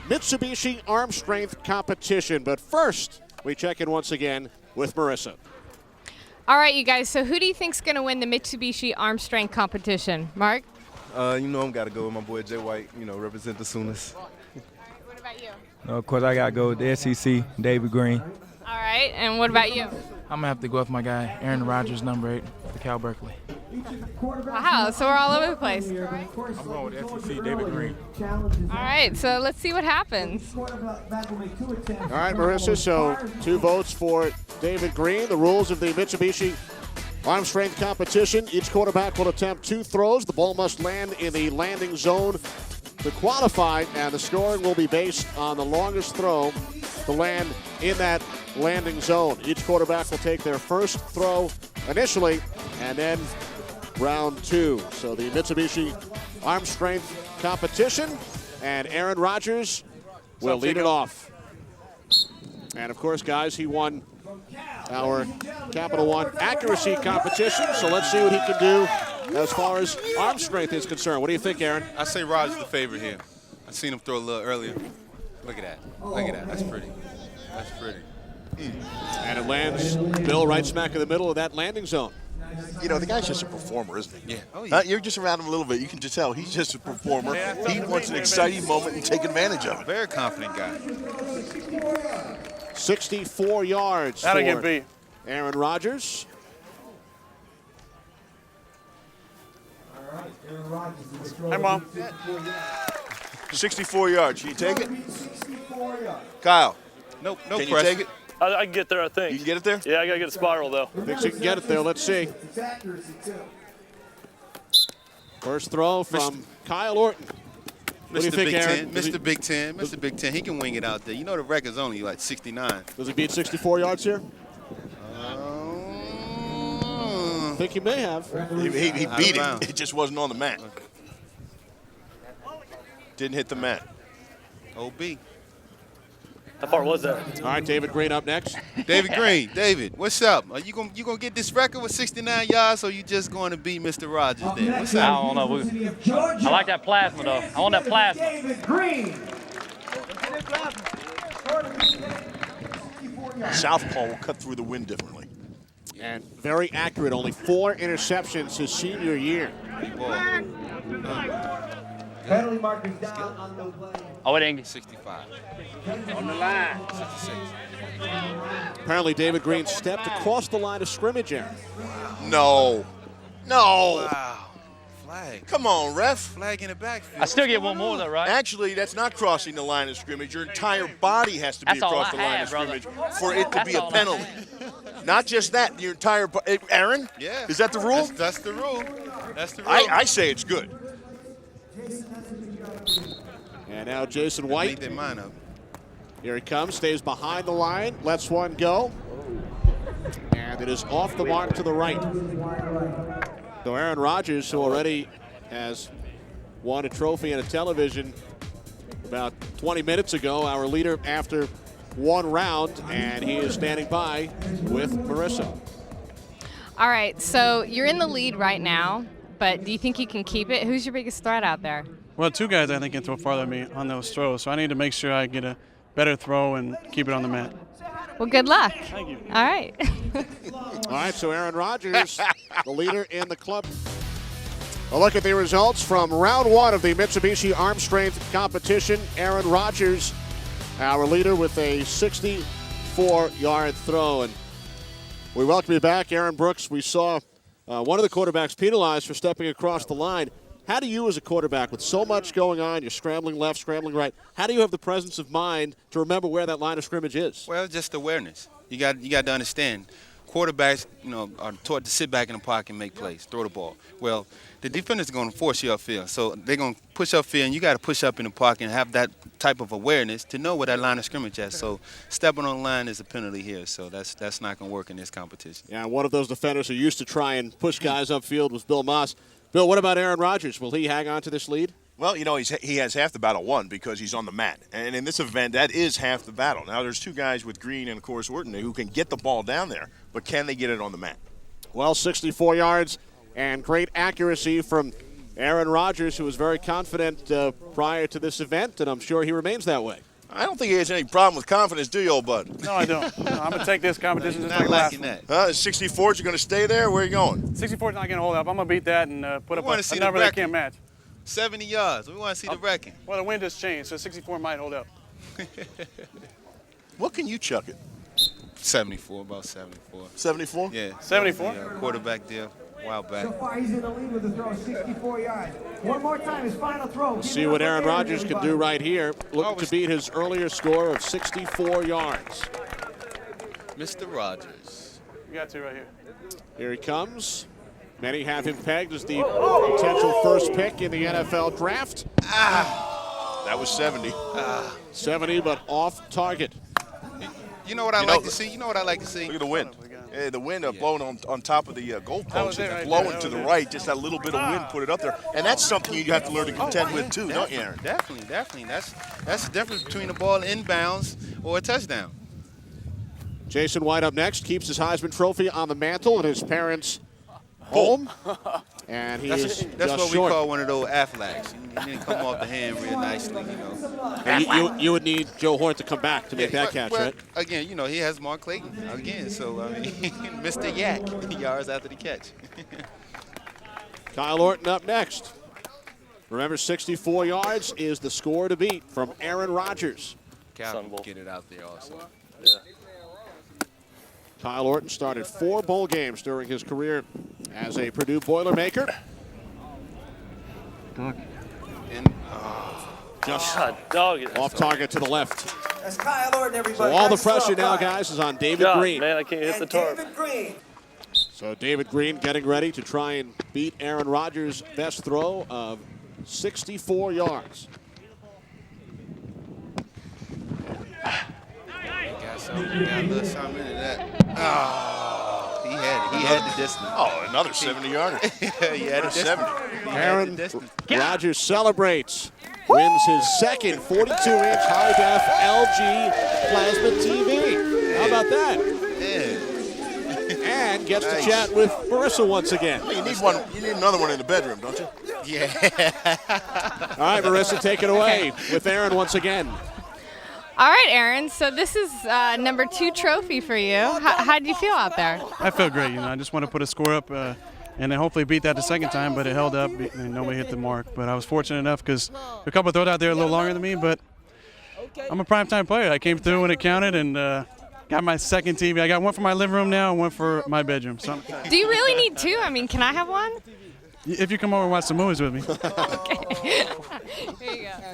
Mitsubishi arm strength competition. But first, we check in once again with Marissa. All right, you guys, so who do you think's going to win the Mitsubishi arm strength competition? Mark? I'm got to go with my boy Jay White, represent the Sooners. What about you? Of course, I got to go with the SEC, David Greene. All right, and what about you? I'm going to have to go with my guy, Aaron Rodgers, number 8, for Cal Berkeley. Wow, so we're all over the place. I'm going with SEC, David Greene. All right, so let's see what happens. All right, Marissa, so 2 votes for David Greene. The rules of the Mitsubishi arm strength competition. Each quarterback will attempt 2 throws. The ball must land in the landing zone to qualify, and the scoring will be based on the longest throw to land in that landing zone. Each quarterback will take their first throw initially, and then round 2. So the Mitsubishi arm strength competition, and Aaron Rodgers will lead it off. And of course, guys, he won our Capital One accuracy competition, so let's see what he can do as far as arm strength is concerned. What do you think, Aaron? I say Rodgers the favorite here. I seen him throw a little earlier. Look at that. Look at that. That's pretty. That's pretty. And it lands, Bill, right smack in the middle of that landing zone. The guy's just a performer, isn't he? Yeah. Oh, yeah. You're just around him a little bit. You can just tell he's just a performer. He wants an exciting moment and take advantage of it. Very confident guy. 64 yards That'll for get beat. Aaron Rodgers. Hey, Mom. 64 yards. Can you take it? Kyle. No Can you pressure. take it? I can get there, I think. You can get it there? Yeah, I got to get a spiral, though. Thinks he can get it there. Let's see. First throw from Kyle Orton. What do you Mr. think, Big Aaron? Ten, Mr. Big Ten, Mr. Big Ten, he can wing it out there. The record's only like 69. Does he beat 64 yards here? I think he may have. He beat it. It just wasn't on the mat. Didn't hit the mat. OB. How far was that? All right, David Greene up next. David Greene, David, what's up? Are you gonna get this record with 69 yards, or you just going to beat Mr. Rodgers there? What's I up? don't know. I like that plasma, though. I want that plasma. Southpaw will cut through the wind differently. And very accurate. Only 4 interceptions his senior year. Penalty markers down on no play. Oh, it ain't. 65. On the line. 66. Apparently, David Greene stepped across the line of scrimmage, Aaron. No. No. Wow. Flag. Come on, ref. Flag in the backfield. I still get one more, though, right? Actually, that's not crossing the line of scrimmage. Your entire body has to be That's all across I the line had, of brother. scrimmage for it to That's be a all I penalty. Not just that, your entire body. Aaron? Yeah. Is that the rule? That's the rule. That's the rule. I say it's good. And now Jason Made White. their mind up. Here he comes, stays behind the line, lets one go. And it is off the mark to the right. So Aaron Rodgers, who already has won a trophy and a television about 20 minutes ago, our leader after 1 round, and he is standing by with Marissa. All right, so you're in the lead right now, but do you think you can keep it? Who's your biggest threat out there? Well, 2 guys I think can throw farther than me on those throws, so I need to make sure I get a better throw and keep it on the mat. Well, good luck. Thank you. All right. All right, so Aaron Rodgers, the leader in the club. A look at the results from round 1 of the Mitsubishi arm strength competition. Aaron Rodgers, our leader, with a 64-yard throw. And we welcome you back, Aaron Brooks. We saw one of the quarterbacks penalized for stepping across the line. How do you, as a quarterback, with so much going on, you're scrambling left, scrambling right, how do you have the presence of mind to remember where that line of scrimmage is? Well, just awareness. You got to understand. Quarterbacks, are taught to sit back in the pocket and make plays, throw the ball. Well, the defenders are going to force you upfield, so they're going to push upfield, and you got to push up in the pocket and have that type of awareness to know where that line of scrimmage is. So stepping on the line is a penalty here, so that's not going to work in this competition. Yeah, one of those defenders who used to try and push guys upfield was Bill Moss. Bill, what about Aaron Rodgers? Will he hang on to this lead? Well, he has half the battle won because he's on the mat. And in this event, that is half the battle. Now, there's 2 guys with Greene and, of course, Orton who can get the ball down there, but can they get it on the mat? Well, 64 yards and great accuracy from Aaron Rodgers, who was very confident prior to this event, and I'm sure he remains that way. I don't think he has any problem with confidence, do you, old bud? No, I don't. No, I'm going to take this competition just like Not last liking one. that. 64s, you're going to stay there? Where are you going? 64 is not going to hold up. I'm going to beat that and put up wanna see a the number that record. can't match. 70 yards. We want to see the record. Well, the wind just changed, so 64 might hold up. What can you chuck it? 74, about 74. 74? Yeah. 74? Yeah, quarterback deal. A while back. So far, he's in the lead with the throw, 64 yards. One more time, his final throw. See what Aaron Rodgers can do right here. Looking to beat his earlier score of 64 yards. Mr. Rodgers. You got to right here. Here he comes. Many have him pegged as the potential first pick in the NFL draft. That was 70. 70, but off target. You know what I like to see? You know what I like to see? Look at the wind. Yeah, the wind blowing on top of the goalpost it and right blowing there, to the that was right. Just that little bit of wind put it up there. And that's something you have to learn to contend with too, don't you, Aaron? Definitely. That's the difference between a ball inbounds or a touchdown. Jason White up next, keeps his Heisman Trophy on the mantle in his parents' home. And he is That's just what short. we call one of those athletics. He didn't come off the hand real nicely, you know. And you would need Joe Hort to come back to make that catch, well, right? Again, you know, he has Mark Clayton again, so I mean, Mr. Yak yards after the catch. Kyle Orton up next. Remember, 64 yards is the score to beat from Aaron Rodgers. Cal can get it out there also. Kyle Orton started 4 bowl games during his career as a Purdue Boilermaker. And Just dog it. off target to the left. That's Kyle Orton, everybody. So all the Nice throw, pressure now, Kyle. guys, is on David God, Greene. man, I can't hit the And target. David Greene. So David Greene getting ready to try and beat Aaron Rodgers' best throw of 64 yards. got a little something into that. Oh, he had it. He had the distance. Oh, another 70-yarder. He had the 70. Aaron Rodgers celebrates, wins his second 42-inch high-def LG plasma TV. How about that? And gets to chat with Marissa once again. You need one. You need another one in the bedroom, don't you? Yeah. All right, Marissa, take it away with Aaron once again. All right, Aaron. So this is number 2 trophy for you. How do you feel out there? I feel great. You know, I just want to put a score up and then hopefully beat that the second time, but it held up and nobody hit the mark. But I was fortunate enough because a couple throws out there a little longer than me, but I'm a primetime player. I came through when it counted and got my second TV. I got one for my living room now and one for my bedroom. So Do you really need 2? I mean, can I have one? if you come over and watch some movies with me. Okay. Here you go.